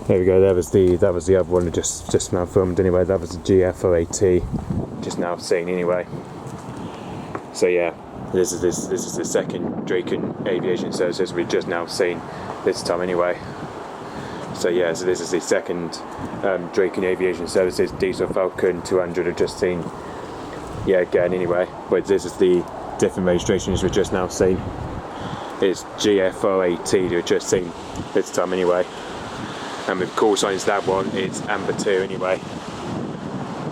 There we go. That was the other one that just now filmed anyway. That was the G-FRAT, just now seen anyway. So yeah, this is the second Draken aviation services we've just now seen this time anyway. So yeah, so this is the second Draken aviation services Dassault Falcon 200 I've just seen. Yeah, again anyway, but this is the different registrations we've just now seen. It's G-FRAT we've just seen this time anyway. And with call signs that one, it's AMBER2 anyway.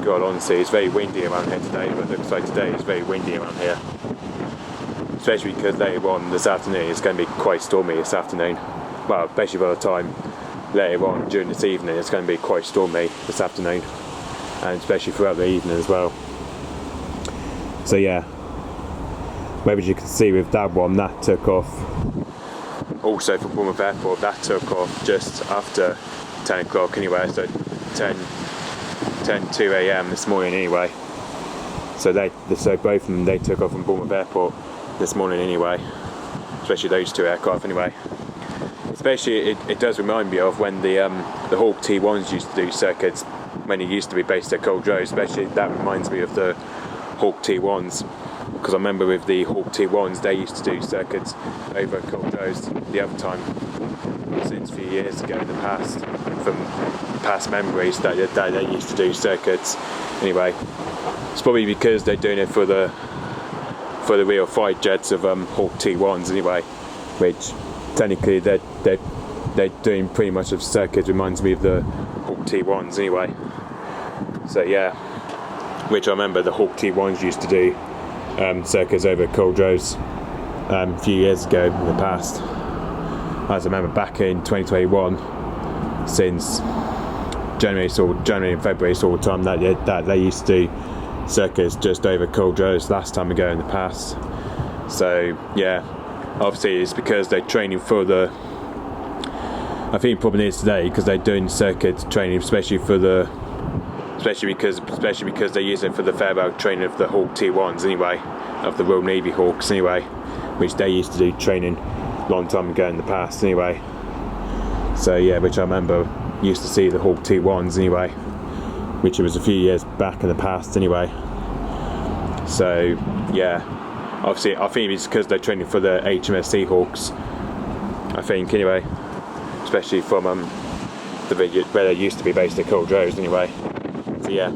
God, honestly, it's very windy around here today, but it looks like today is very windy around here. Especially because later on this afternoon, it's going to be quite stormy this afternoon. Well, especially by the time later on during this evening, it's going to be quite stormy this afternoon. And especially throughout the evening as well. So yeah, maybe you can see with that one, that took off. Also from Bournemouth Airport, that took off just after 10 o'clock anyway, so 2 a.m. this morning anyway. So both of them, they took off from Bournemouth Airport this morning anyway, especially those two aircraft anyway. Especially it does remind me of when the Hawk T1s used to do circuits when it used to be based at Coldrow. Especially that reminds me of the Hawk T1s. Because I remember with the Hawk T1s, they used to do circuits over at Coldrow's the other time, since a few years ago in the past, from past memories that they used to do circuits. Anyway, it's probably because they're doing it for the real fight jets of Hawk T1s anyway, which technically they're doing pretty much of circuits. Reminds me of the Hawk T1s anyway. So yeah, which I remember the Hawk T1s used to do circuits over Coldrow's a few years ago in the past. As I remember back in 2021, since January and February sort of time, that they used to do circuits just over Coldrow's last time ago in the past. So yeah, obviously it's because they're training for the, I think the problem is today because they're doing circuits training especially because they use it for the farewell training of the Hawk T1s anyway, of the Royal Navy Hawks anyway, which they used to do training a long time ago in the past anyway. So yeah, which I remember used to see the Hawk T1s anyway, which it was a few years back in the past anyway. So yeah, obviously I think it's because they're training for the HMS Seahawks, I think anyway, especially from where they used to be based at Coldrow's anyway. So yeah.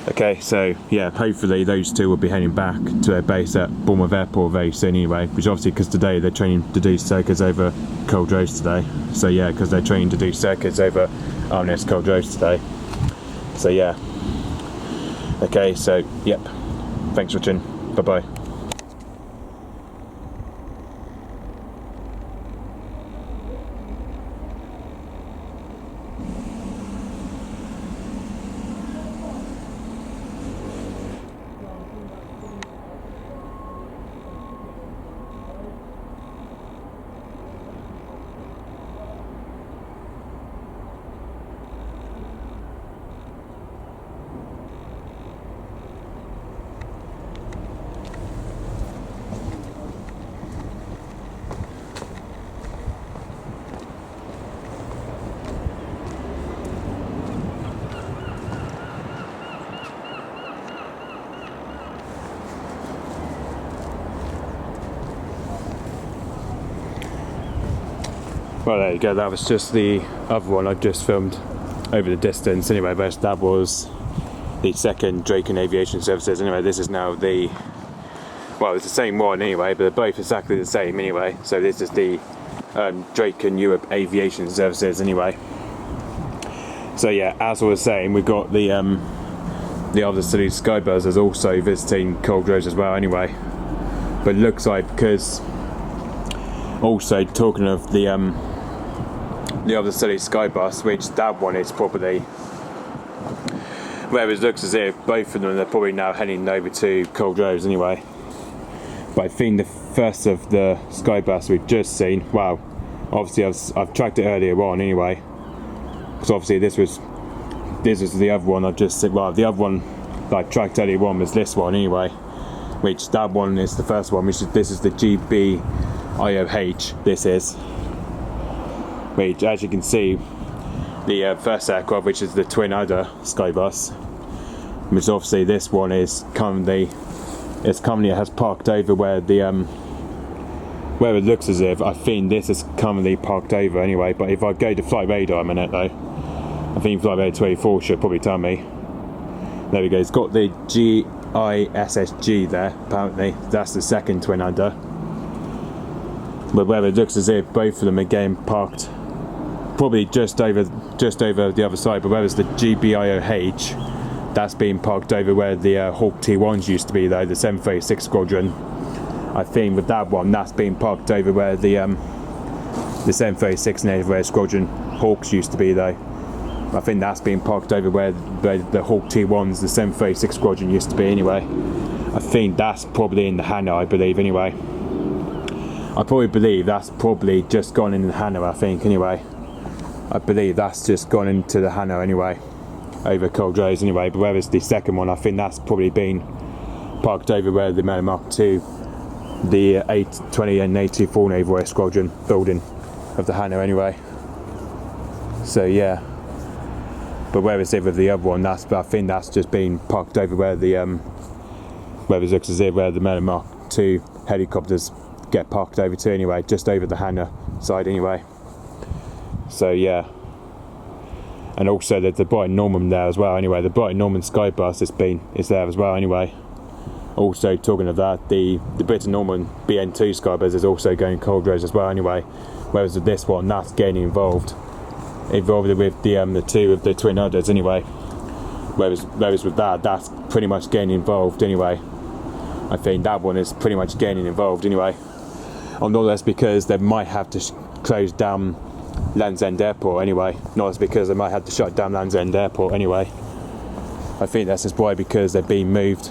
Okay, so yeah, hopefully those two will be heading back to their base at Bournemouth Airport very soon anyway, which obviously because today they're training to do circuits over Coldrow's today. So yeah, because they're training to do circuits over RNS Coldrow's today. So yeah. Okay, so yep. Thanks for watching. Bye bye. Well, there you go, that was just the other one I've just filmed over the distance anyway, but that was the second Draken Aviation Services anyway. This is now the, well, it's the same one anyway, but they're both exactly the same anyway. So this is the Draken Europe Aviation Services anyway. So yeah, as I was saying, we've got the other city Skybuzzers also visiting Coldrow's as well anyway. But it looks like, because also talking of the other silly Skybus, which that one is probably, where it looks as if both of them are probably now heading over to Coldrow's anyway. But I think the first of the Skybus we've just seen, well, obviously I've tracked it earlier on anyway, because obviously this was the other one I've just seen. Well, the other one that I tracked earlier on was this one anyway, which that one is the first one, this is the GBIOH, this is. which, as you can see, the first aircraft, which is the twin udder Skybus, which obviously this one is currently has parked over where the where it looks as if, I think this is currently parked over anyway. But if I go to flight radar a minute though, I think flight radar 24 should probably tell me. There we go, it's got the GISSG there, apparently that's the second twin udder. But where it looks as if both of them are getting parked probably just over the other side, but whereas the GBIOH, that's being parked over where the Hawk T1s used to be though, the 736 squadron. I think with that one, that's being parked over where the 736 Naval Air Squadron Hawks used to be though. I think that's being parked over where the Hawk T1s, the 736 squadron used to be anyway. I think that's probably in the hangar, I believe anyway. I probably believe that's probably just gone in the hangar, I think anyway. I believe that's just gone into the hangar anyway, over Culdrose anyway. But whereas the second one, I think that's probably been parked over where the Mark II, the A20 and A24 Naval Air Squadron building of the hangar anyway. So yeah. But whereas with the other one, I think that's just been parked over where the where it looks as if where the Mark II helicopters get parked over to anyway, just over the hangar side anyway. So yeah. And also there's the Brighton Norman there as well anyway. The Brighton Norman Skybus is there as well anyway. Also talking of that, the Brighton Norman BN2 Skybus is also going Culdrose as well anyway. Whereas with this one, that's getting involved with the two of the twin udders anyway. Whereas with that's pretty much getting involved anyway. I think that one is pretty much getting involved anyway. Or not less because they might have to close down Land's End Airport anyway. Not as because they might have to shut down Land's End Airport anyway. I think that's just why, because they're being moved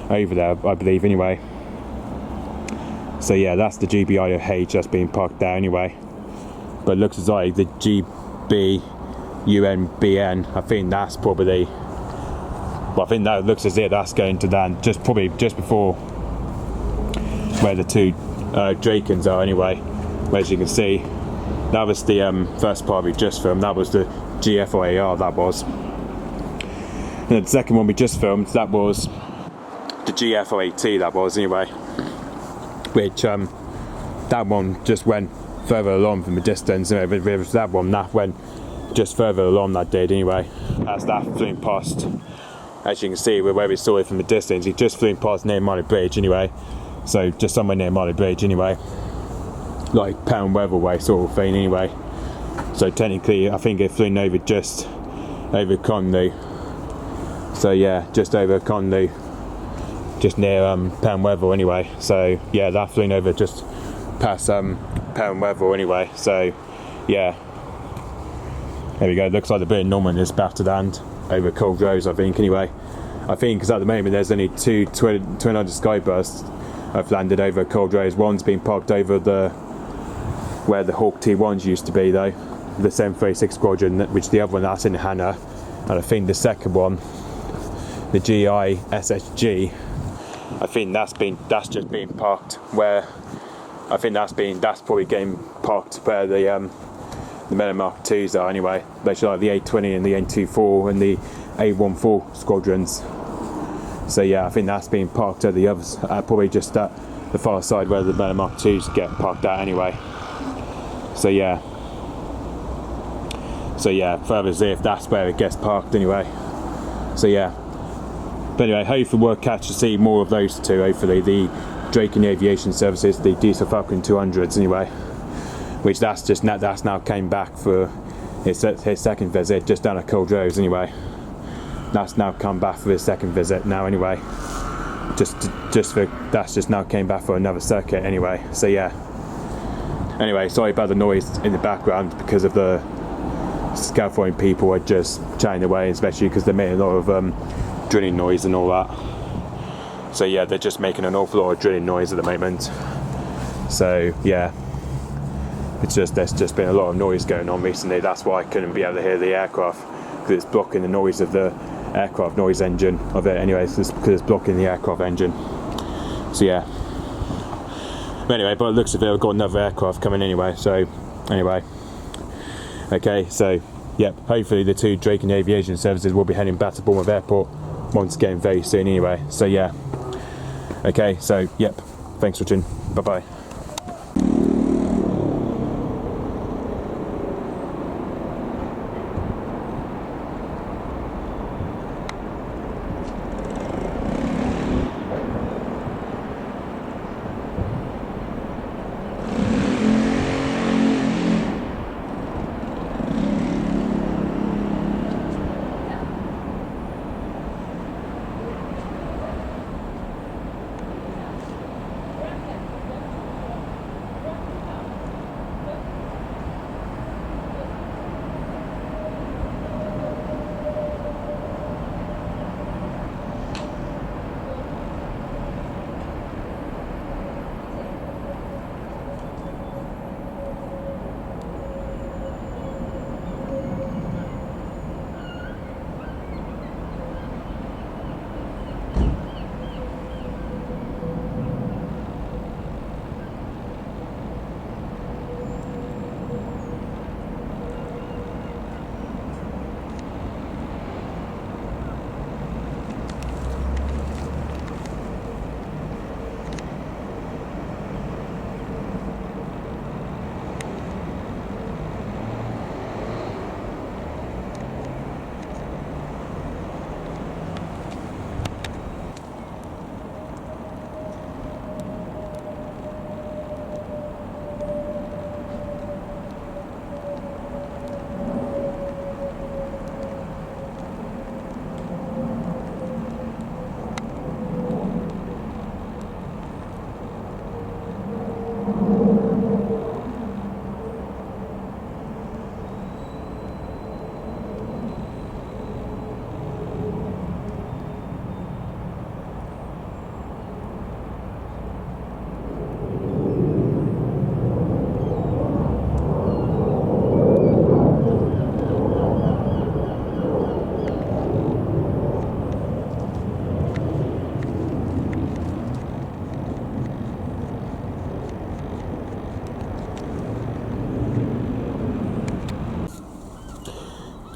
over there, I believe anyway. So yeah, that's the GBIOH that's being parked there anyway. But it looks as like the GBUNBN, I think that's probably, well, I think that looks as if that's going to land just before where the two Drakens are anyway. Where, as you can see, that was the first part we just filmed, that was the G-FRAT, that was. And the second one we just filmed, that was the G-FRAT, that was anyway. Which, that one just went further along from the distance, anyway. But that one, that went just further along, that did anyway. As that flew past, as you can see, where we saw it from the distance, he just flew past near Marley Bridge anyway. So just somewhere near Marley Bridge anyway. Like Pound Weather way sort of thing anyway. So technically, I think it flew over just over Conley. So yeah, just over Conley, just near Pound Weather anyway. So yeah, that flew over just past Pound Weather anyway. So yeah, there we go. Looks like the Brighton Norman is about to land over Culdrose, I think anyway. I think because at the moment there's only two twin udder Skybursts have landed over Culdrose. One's been parked over where the Hawk T1s used to be though, the 736 squadron, which the other one that's in the hangar. And I think the second one, the GISSG, I think that's just being parked where, I think that's probably getting parked where the Mark IIs are anyway. They should like the A20 and the N24 and the A14 squadrons. So yeah, I think that's being parked at the others, probably just at the far side where the Mark IIs get parked at anyway. So yeah, further as if that's where it gets parked anyway. So yeah, but anyway, hopefully we'll catch to see more of those two. Hopefully the Draken Aviation Services, the Dassault Falcon 200s anyway, which that's now came back for his second visit just down at Culdrose anyway. That's now come back for his second visit now anyway. That's just now came back for another circuit anyway. So yeah. Anyway, sorry about the noise in the background because of the scaffolding people are just chatting away, especially because they made a lot of drilling noise and all that. So yeah, they're just making an awful lot of drilling noise at the moment. So yeah, there's just been a lot of noise going on recently. That's why I couldn't be able to hear the aircraft, because it's blocking the noise of the aircraft noise engine of it anyway. So it's because it's blocking the aircraft engine. So yeah. But anyway, by the looks of it, I've got another aircraft coming anyway. So anyway, Okay, so yep, hopefully the 2 Draken Aviation services will be heading back to Bournemouth Airport once again very soon anyway. So yeah, okay, so yep, thanks for watching, bye bye.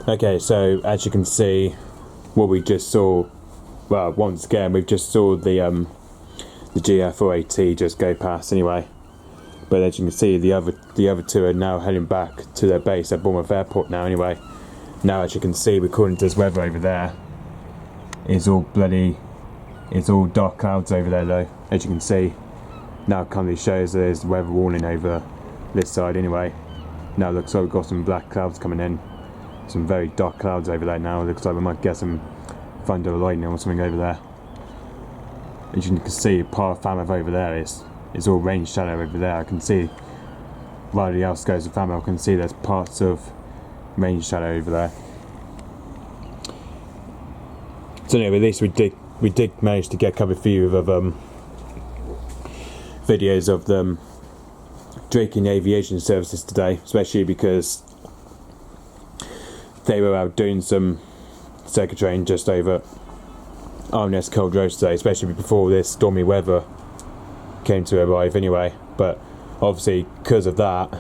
Okay, so as you can see, what we just saw, well, once again, we've just saw the G-FRAT just go past anyway. But as you can see, the other 2 are now heading back to their base at Bournemouth Airport now anyway. Now, as you can see, according to this weather over there, it's all dark clouds over there though, as you can see. Now it currently shows there's weather warning over this side anyway. Now it looks like we've got some black clouds coming in. Some very dark clouds over there now. It looks like we might get some thunder or lightning or something over there. As you can see, part of Falmouth over there is all rain shadow over there. I can see right at the outskirts of Falmouth, I can see there's parts of rain shadow over there. So anyway, at least we did manage to get a few of videos of the Draken Aviation services today, especially because they were out doing some circuit training just over RMS Cold Road today, especially before this stormy weather came to arrive anyway. But obviously because of that,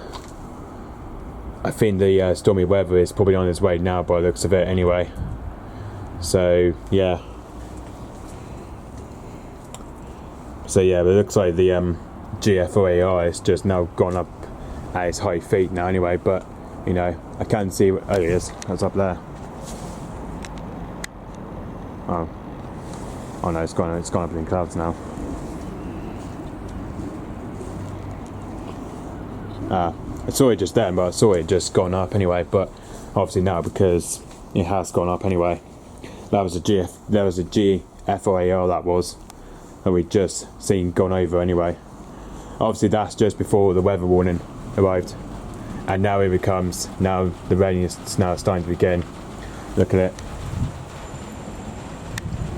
I think the stormy weather is probably on its way now by the looks of it anyway. So yeah, but it looks like the G-FRAT is just now gone up at its high feet now anyway. But you know, I can't see. Oh, it is. It's up there. Oh no, it's gone up in clouds now. I saw it just then, but I saw it just gone up anyway. But obviously now, because it has gone up anyway. That was a G-FRAT that we just seen gone over anyway. Obviously that's just before the weather warning arrived. And now here it comes. Now the rain is now starting to begin. Look at it.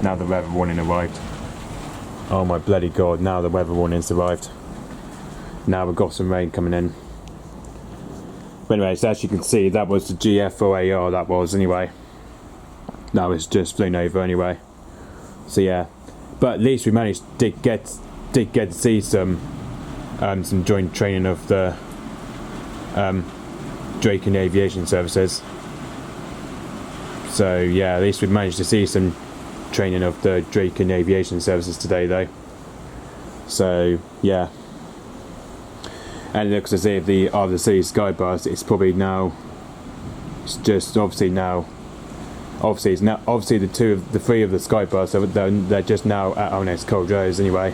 Now the weather warning arrived. Oh my bloody god, now the weather warning's arrived. Now we've got some rain coming in. But anyway, so as you can see, that was the G-FRAT that was anyway. That was just flown over anyway. So yeah. But at least we managed to get to see some joint training of the Draken Aviation Services. So yeah, at least we managed to see some training of the Draken Aviation Services today though. So yeah, and it looks as if the City Skybus is probably now, it's just obviously the three of the Skybus, they're just now at honest cold roads anyway,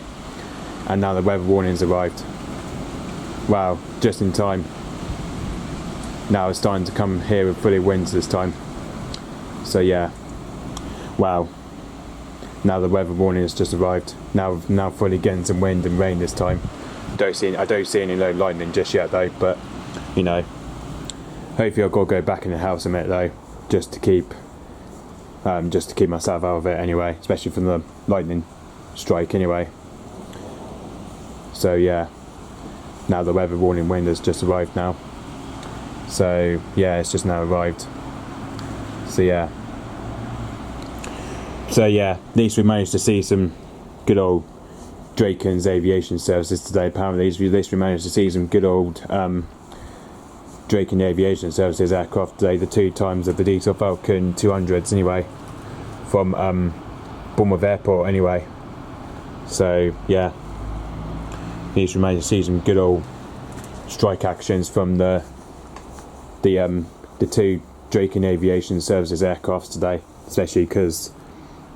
and now the weather warning's arrived. Wow, just in time. Now it's starting to come here with fully winds this time. So yeah, wow. Now the weather warning has just arrived. Now fully getting some wind and rain this time. I don't see any low lightning just yet though, but you know, hopefully I've got to go back in the house a minute though, just to keep myself out of it anyway, especially from the lightning strike anyway. So yeah, now the weather warning wind has just arrived now. So yeah, it's just now arrived. So yeah, at least we managed to see some good old Draken's Aviation Services today. Apparently, at least we managed to see some good old Draken Aviation Services aircraft today. The 2 times of the Dassault Falcon 200s anyway, from Bournemouth Airport anyway. So yeah, at least we managed to see some good old strike actions from the 2 Draken Aviation Services aircrafts today, especially because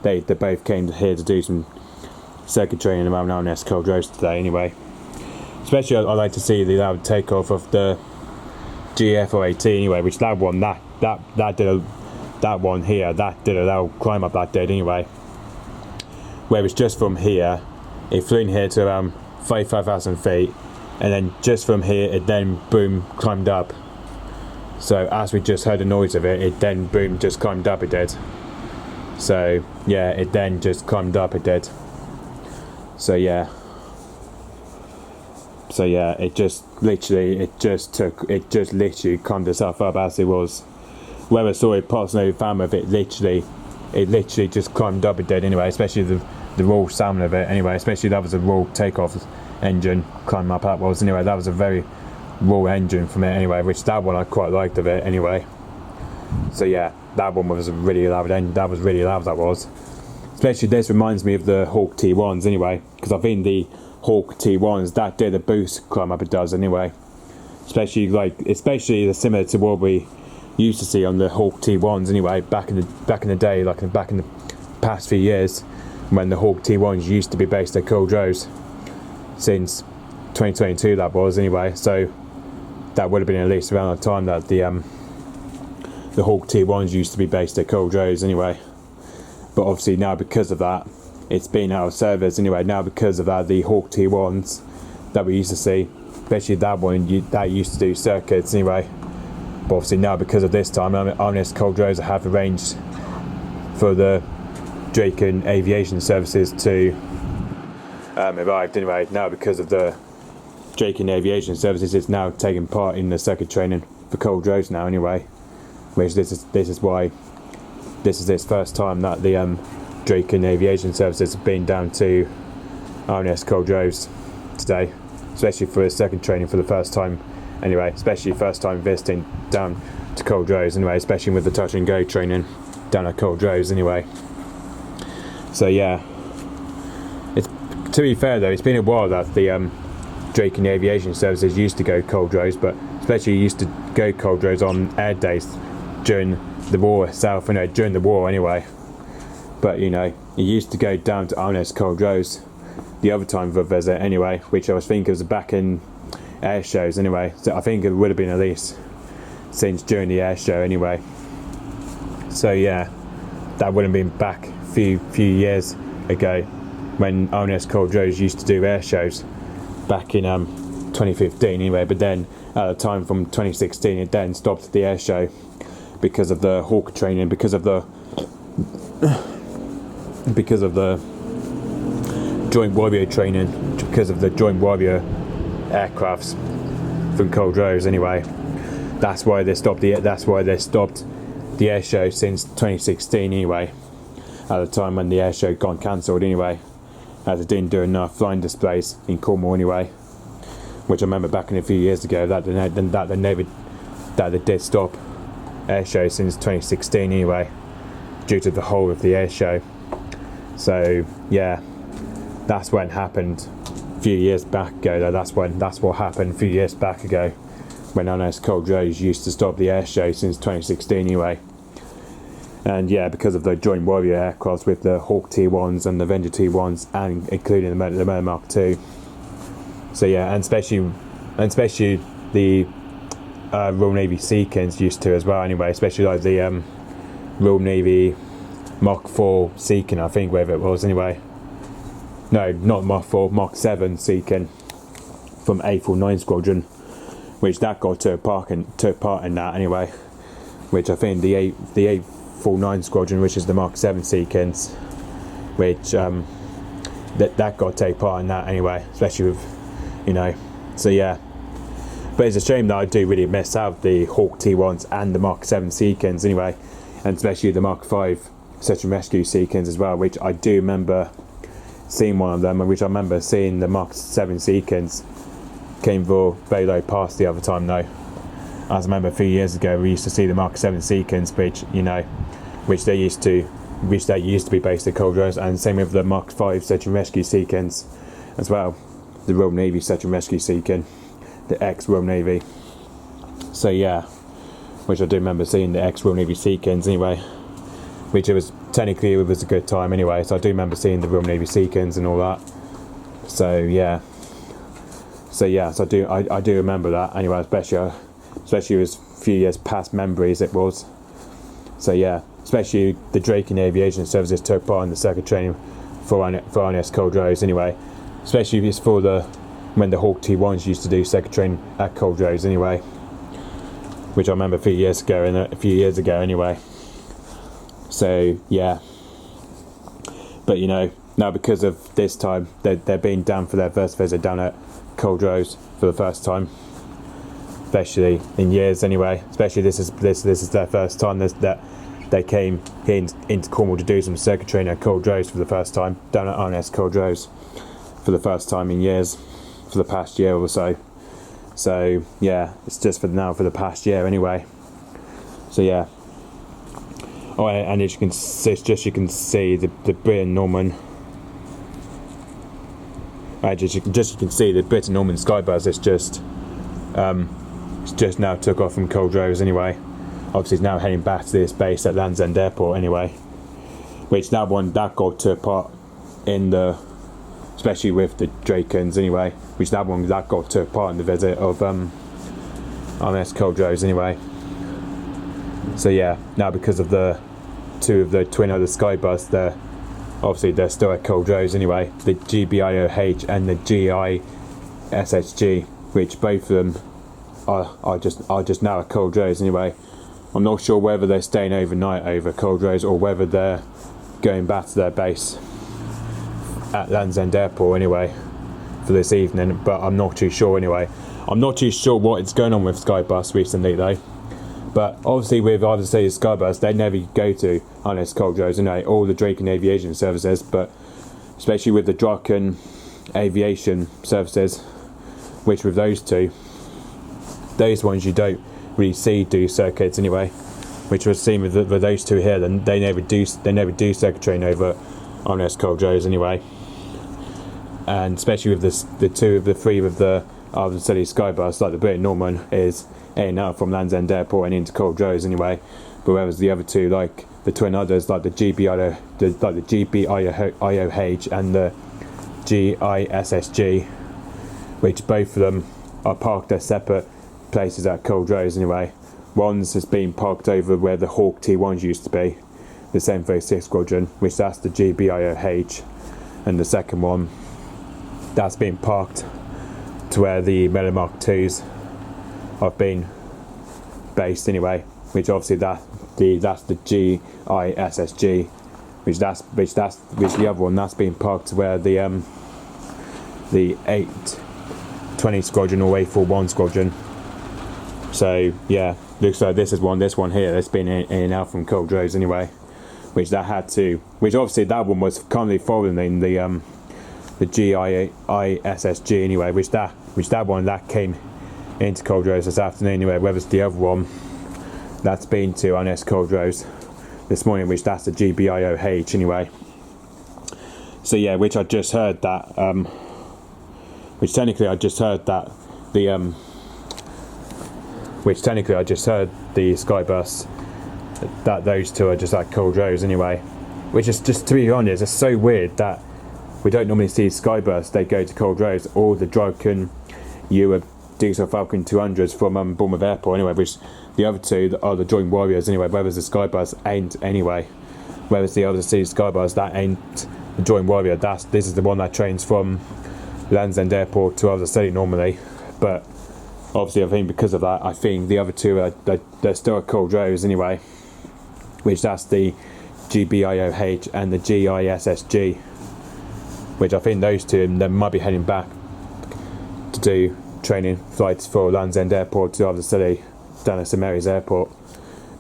they both came here to do some circuit training around RNS Cold Roast today anyway. Especially I'd like to see the loud takeoff of the G-FRAT anyway, which that one did a loud climb up that did anyway. Where it's just from here, it flew in here to around 35,000 feet, and then just from here it then boom climbed up. So as we just heard the noise of it, it then boom just climbed up, it did. So yeah, it then just climbed up, it did. So yeah, it just literally climbed itself up as it was. Whoever saw it passing over fan of it, literally just climbed up, it did anyway, especially the raw sound of it anyway, especially that was a raw takeoff engine climb up that was anyway. That was a very raw engine from it anyway, which that one I quite liked of it anyway. So yeah, that one was really loud, that was really loud, that was. Especially this reminds me of the Hawk T1s anyway, because I think the Hawk T1s, that did a boost climb up, it does anyway. Especially similar to what we used to see on the Hawk T1s anyway, back in the day, like back in the past few years, when the Hawk T1s used to be based at Coldrose, since 2022 that was anyway. So that would have been at least around the time that the Hawk T1s used to be based at Coldrose anyway. But obviously now, because of that, it's been out of service anyway. Now because of that, the Hawk T1s that we used to see, especially that one, that used to do circuits anyway. But obviously now, because of this time, Honest Coldrose have arranged for the Draken Aviation Services to arrived anyway. Now because of the Draken Aviation Services, is now taking part in the circuit training for Coldrose now anyway. Which this is why this is its first time that the Draken Aviation Services have been down to RNS Coldrose today, especially for its second training for the first time anyway, especially first time visiting down to Coldrose anyway, especially with the touch and go training down at Coldrose anyway. So yeah, to be fair though, it's been a while that the Draken Aviation Services used to go Coldrose, but especially used to go Coldrose on air days during the war itself, during the war anyway. But you know, it used to go down to RNS Coldrose the other time for a visit anyway, which I was thinking was back in air shows anyway. So I think it would have been at least since during the air show anyway. So yeah, that would have been back a few years ago when RNS Coldrose used to do air shows back in 2015 anyway. But then at the time from 2016, it then stopped the air show because of the Hawk training, because of the Joint Warrior training, because of the Joint Warrior aircrafts from Coldrose anyway. That's why they stopped the air show since 2016 anyway, at the time when the air show got cancelled anyway, as it didn't do enough flying displays in Cornwall anyway, which I remember back in a few years ago that the that they did stop air show since 2016 anyway, due to the whole of the air show. So yeah, that's when it happened a few years back ago. That's what happened a few years back ago, when RNS Culdrose used to stop the air show since 2016 anyway. And yeah, because of the Joint Warrior aircraft with the Hawk T1s and the Avenger T1s, and including the Merlin Mark II. So yeah, and especially the Royal Navy Seekins used to as well anyway, especially like the Royal Navy Mark IV Seekin, I think, whatever it was anyway. No, not Mark IV, Mark 7 Seekin from A49 Squadron, which that got took part in that anyway. Which I think the A49 Squadron, which is the Mark 7 Seekins, which that got take part in that anyway, especially with, you know. So yeah, but it's a shame that I do really miss out the Hawk T1s and the Mark 7 Seekins anyway, and especially the Mark 5 Search and Rescue Seekins as well, which I do remember seeing one of them, and which I remember seeing the Mark 7 Seekins came very low past the other time though. As I remember a few years ago, we used to see the Mark 7 Seekins, which they used to be based at Culdrose, and same with the Mark 5 Search and Rescue Seekins as well, the Royal Navy Search and Rescue Seekin, the ex-Royal Navy. So yeah, which I do remember seeing the ex-Royal Navy Seekins anyway, which it was a good time anyway. So I do remember seeing the Royal Navy Seekins and all that. So yeah, so I do remember that anyway, especially it was a few years past memories it was. So yeah, especially the Draken Aviation Services took part in the circuit training for RNS Culdrose anyway, especially if it's for when the Hawk T1s used to do circuit training at Culdrose anyway, which I remember a few years ago anyway. So yeah, but you know, now because of this time they're being down for their first visit down at Culdrose for the first time, especially in years anyway. Especially this is their first time that they came here into Cornwall to do some circuit training at Culdrose for the first time, down at RNS Culdrose for the first time in years, for the past year or so. So yeah, it's just for the past year anyway. So yeah. Oh, and as you can see the Britain Norman. You can see the Britain Norman Skybus. It's just now took off from Culdrose anyway. Obviously, it's now heading back to this base at Land's End Airport anyway. Which that got took part in especially with the Drakens anyway. Which that got took part in the visit of RNS Culdrose anyway. So yeah, now because of the two of the twin other Skybus, they're still at Culdrose anyway. The GBIOH and the GISSG, which both of them are just now at Culdrose anyway. I'm not sure whether they're staying overnight over Culdrose or whether they're going back to their base at Land's End Airport anyway for this evening, but I'm not too sure anyway. I'm not too sure what is going on with Skybus recently though. But obviously with either say Skybus, they never go to RNS Culdrose, all the Draken Aviation Services, but especially with the Draken Aviation Services, which with those ones you don't really see do circuits anyway, which was seen with those two here. Then they never do circuit training over RNS Culdrose anyway, and especially with the two of the three of the other city Skybus, like the Britain Norman is in and out from Land's End Airport and into Culdrose anyway. But whereas the other two, like the twin others, like the GBIOH and the GISSG, which both of them are parked at separate places at Culdrose anyway. One's has been parked over where the Hawk T1s used to be, the 736 Squadron, which that's the GBIOH, and the second one that's been parked to where the Merlin Mark IIs have been based anyway, which obviously that's the GISSG, which the other one that's been parked to where the 820 Squadron or 841 Squadron. So yeah, looks like this one here that's been in and out from Culdrose anyway, which obviously that one was currently following the GISSG anyway, which that one that came into Coldrose this afternoon anyway, whether it's the other one that's been to RNS Coldrose this morning, which that's the GBIOH anyway. So yeah, which I just heard that, which technically I just heard the Skybus, that those two are just at Coldrose anyway. Which is just, to be honest, it's so weird that we don't normally see Skybus, they go to Coldrose, or the Draken, Dassault Falcon 200s from Bournemouth Airport anyway, which the other two are the Joint Warriors anyway, whereas the Skybus ain't anyway. Whereas the other two Skybus, that ain't the Joint Warrior, this is the one that trains from Land's End Airport to Other City normally. But obviously I think because of that, I think the other two they're still at Coldrose anyway, which that's the GBIOH and the GISSG, which I think those two they might be heading back to do training flights for Land's End Airport to Other City down at St Mary's Airport.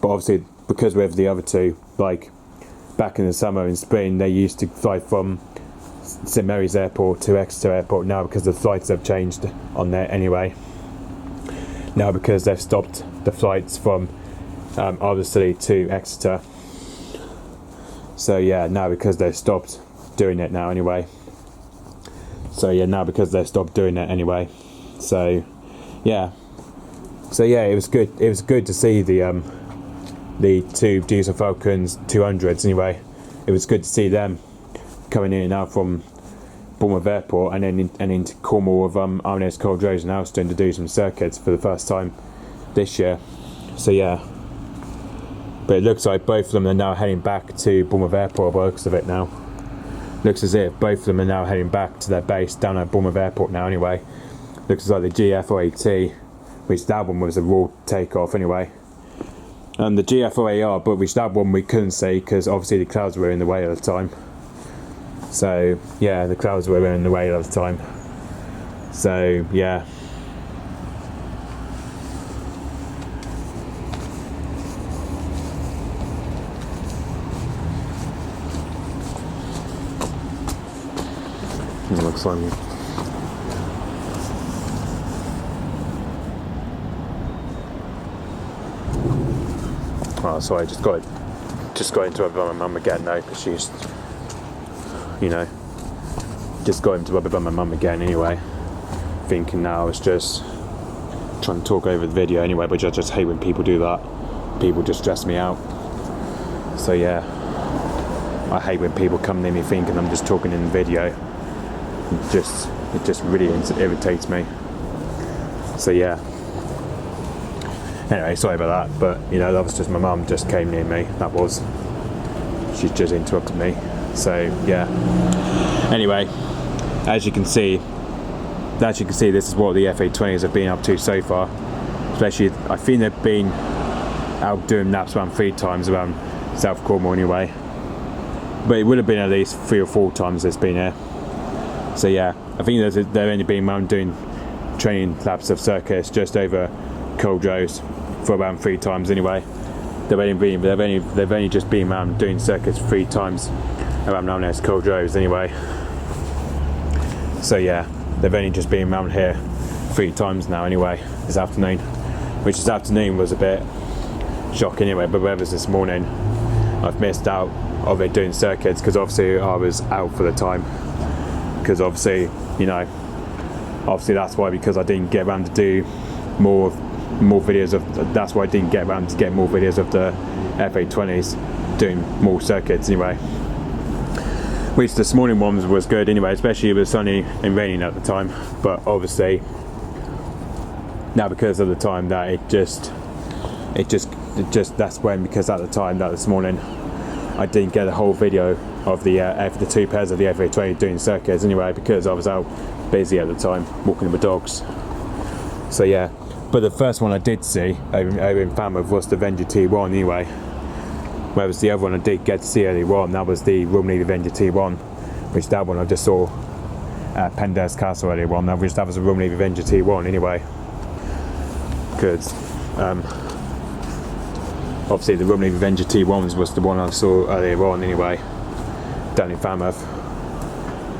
But obviously because with the other two, like back in the summer and spring, they used to fly from St Mary's Airport to Exeter Airport. Now because the flights have changed on there anyway, now because they've stopped the flights from Other City to Exeter. So yeah, now because they've stopped doing it now anyway. So yeah, now because they've stopped doing it anyway. So yeah, it was good. It was good to see the two Dassault Falcons 200s anyway. It was good to see them coming in and out from Bournemouth Airport and then into Cornwall with RNS Coldrose and Alston to do some circuits for the first time this year. So yeah, but it looks like both of them are now heading back to Bournemouth Airport by the looks of it now. Looks as if both of them are now heading back to their base down at Bournemouth Airport now anyway. Looks like the G-FRAT, which that one was a raw takeoff anyway. And the G-FRAR, but which that one we couldn't see because obviously the clouds were in the way at the time. So yeah, the clouds were in the way at the time. So yeah. It looks like oh, sorry, I just got interrupted by my mum again now because she's, just got interrupted by my mum again anyway. Thinking now I was just trying to talk over the video anyway, but I just hate when people do that. People just stress me out. So yeah, I hate when people come near me thinking I'm just talking in the video. It just really irritates me. So yeah. Anyway, sorry about that, but that was just my mum just came near me. She just interrupted me. So yeah. Anyway, as you can see, this is what the FA20s have been up to so far. Especially, I think they've been out doing laps around 3 times around South Cornwall anyway. But it would have been at least 3 or 4 times it's been here. So yeah, I think they've only been around doing training laps of circuits just over Coldrose for around 3 times anyway. They've only just been around doing circuits 3 times around RNS Coldrose anyway. So yeah, they've only just been around here 3 times now anyway this afternoon, which this afternoon was a bit shocking anyway. But whereas this morning I've missed out of it doing circuits because obviously I was out for the time. Because obviously that's why, because I didn't get around to do more videos of. That's why I didn't get around to get more videos of the FA20s doing more circuits anyway. Which this morning one was good anyway, especially it was sunny and raining at the time. But obviously now because of the time that it just that's when, because at the time that this morning I didn't get a whole video of the 2 pairs of the FA20 doing circuits anyway, because I was out busy at the time walking with dogs. So yeah, but the first one I did see over in Falmouth was the Avenger T1 anyway, whereas the other one I did get to see earlier on, that was the Royal Navy Avenger T1, which that one I just saw at Pender's Castle earlier on, that was a Royal Navy Avenger T1 anyway, because obviously the Royal Navy Avenger T1s was the one I saw earlier on anyway, down in Falmouth.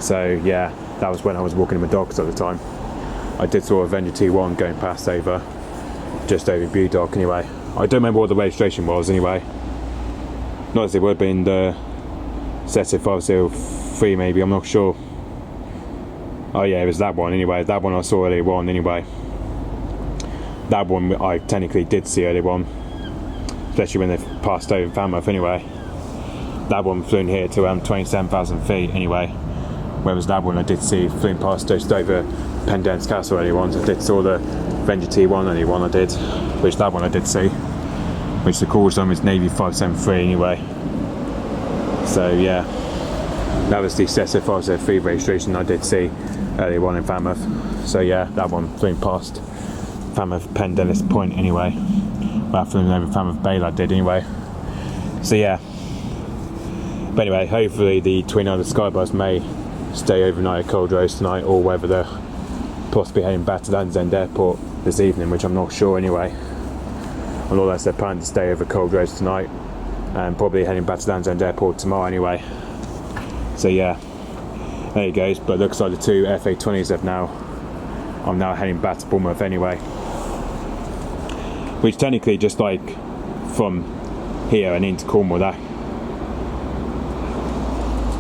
So yeah, that was when I was walking with my dogs at the time. I did saw Avenger T1 going past over, just over Budock anyway. I don't remember what the registration was anyway. Not as it would have been the ZZ503 maybe, I'm not sure. Oh yeah, it was that one anyway. That one I saw earlier on anyway. That one I technically did see earlier on, especially when they passed over Falmouth anyway. That one flew in here to around 27,000 feet anyway. Whereas that one I did see flew past just over Pendennis Castle earlier on. So I did saw the Avenger T1 earlier one I did, which that one I did see. Which the call zone was Navy 573 anyway. So yeah, that was the ZZ503 registration I did see earlier on in Falmouth. So yeah, that one flew past Falmouth Pendennis Point anyway. Well, flew over Falmouth Bay I did anyway. So yeah. But anyway, hopefully the Twin Island Skybus may stay overnight at Culdrose tonight, or whether they're possibly heading back to Land's End Airport this evening, which I'm not sure anyway. Unless they're planning to stay over Culdrose tonight and probably heading back to Land's End Airport tomorrow anyway. So yeah, there it goes. But it looks like the two FA20s I'm now heading back to Bournemouth anyway, which technically just like from here and into Cornwall, that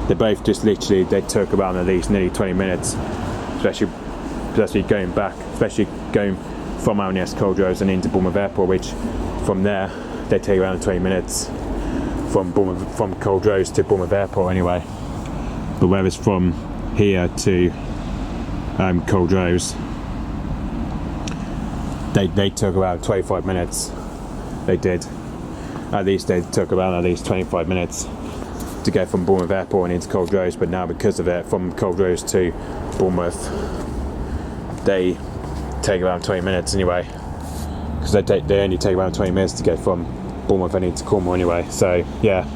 they both just literally, they took about at least nearly 20 minutes, especially going back, especially going from RNS Culdrose and into Bournemouth Airport, which from there they take around 20 minutes from Culdrose to Bournemouth Airport anyway. But whereas from here to Culdrose, they took about 25 minutes. They did. At least they took around at least 25 minutes to get from Bournemouth Airport and into Culdrose. But now because of it, from Culdrose to Bournemouth, they take around 20 minutes anyway. Because they only take around 20 minutes to get from Bournemouth and into Cornwall anyway. So yeah.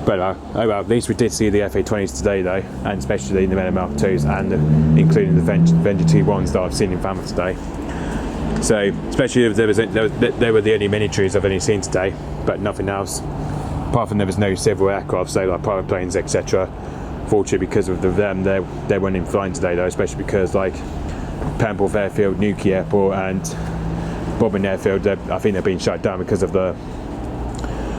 But oh well, at least we did see the FA20s today though, and especially the Mark2s, and including the Avenger T1s that I've seen in Falmouth today. So especially if they were the only miniatures I've only seen today, but nothing else. Apart from there was no civil aircraft, so like private planes, etc. Fortunately, because of them, they weren't in flying today though, especially because like Pembroke Airfield, Newquay Airport, and Bobbin Airfield, I think they're being shut down because of the.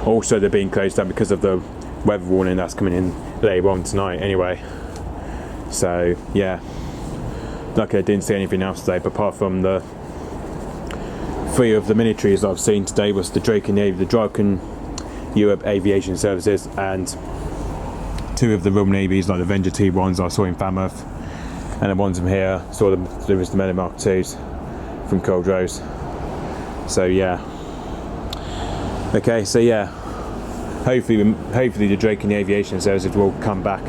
Also, they're being closed down because of the weather warning that's coming in later on tonight anyway. So yeah, luckily I didn't see anything else today, but apart from the 3 of the miniatures I've seen today was the Draken Europe Aviation Services, and 2 of the Royal Navies, like the Avenger T1s I saw in Falmouth, and the ones from here there was the Mark2s from Culdrose. So yeah, okay, so yeah, hopefully the Draken Aviation Services will come back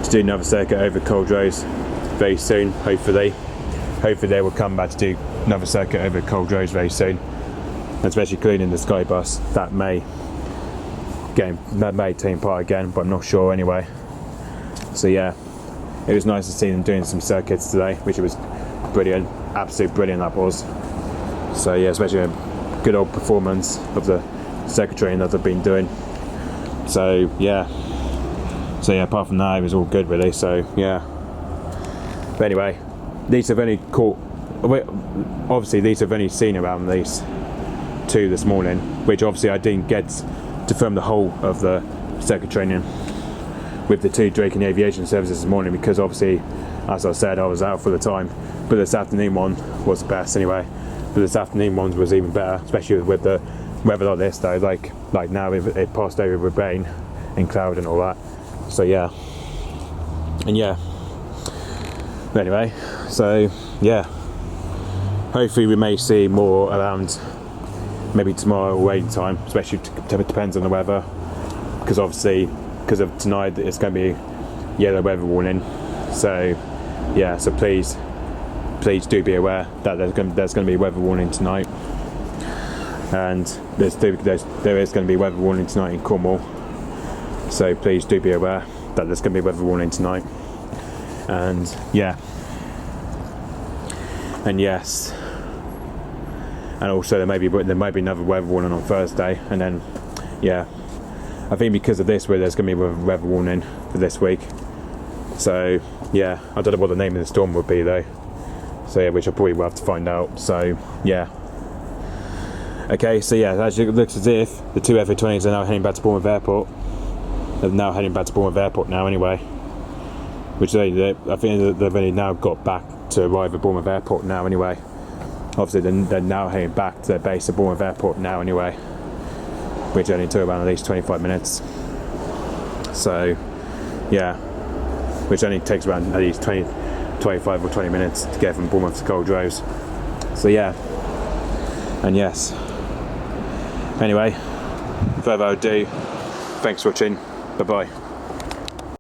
to do another circuit over Culdrose very soon. Hopefully they will come back to do another circuit over Culdrose very soon, especially including the Skybus. That may take part again, but I'm not sure anyway. So yeah, it was nice to see them doing some circuits today, which was brilliant, absolutely brilliant that was. So yeah, especially a good old performance of the secretary that they've been doing. So yeah, apart from that, it was all good really. So yeah, but anyway, these have only caught. Obviously, these have only seen around these 2 this morning, which obviously I didn't get to film the whole of the circuit training with the 2 Draken Aviation Services this morning, because obviously, as I said, I was out for the time. But this afternoon one was the best anyway. But this afternoon one was even better, especially with the weather like this though. Like now it passed over with rain and cloud and all that. So yeah, and yeah. But anyway, so yeah. Hopefully we may see more around maybe tomorrow or waiting time, especially it depends on the weather, because obviously because of tonight it's going to be yellow weather warning. So yeah, so please do be aware that there's going to be a weather warning tonight, and there is going to be a weather warning tonight in Cornwall. So please do be aware that there's going to be a weather warning tonight, and yeah, and yes. And also there may be another weather warning on Thursday, and then yeah, I think because of this, there's going to be a weather warning for this week. So yeah, I don't know what the name of the storm would be though, So yeah, which I probably will have to find out. So yeah. Okay, so yeah, actually it looks as if the two FA-20s are now heading back to Bournemouth Airport. They're now heading back to Bournemouth Airport now anyway. Which I think they've only now got back to arrive at Bournemouth Airport now anyway. Obviously they're now heading back to their base at Bournemouth Airport now anyway. Which only took around at least 25 minutes. So yeah, which only takes around at least 25 or 20 minutes to get from Bournemouth to Goldrose. So yeah, and yes. Anyway, further ado, thanks for watching, bye bye.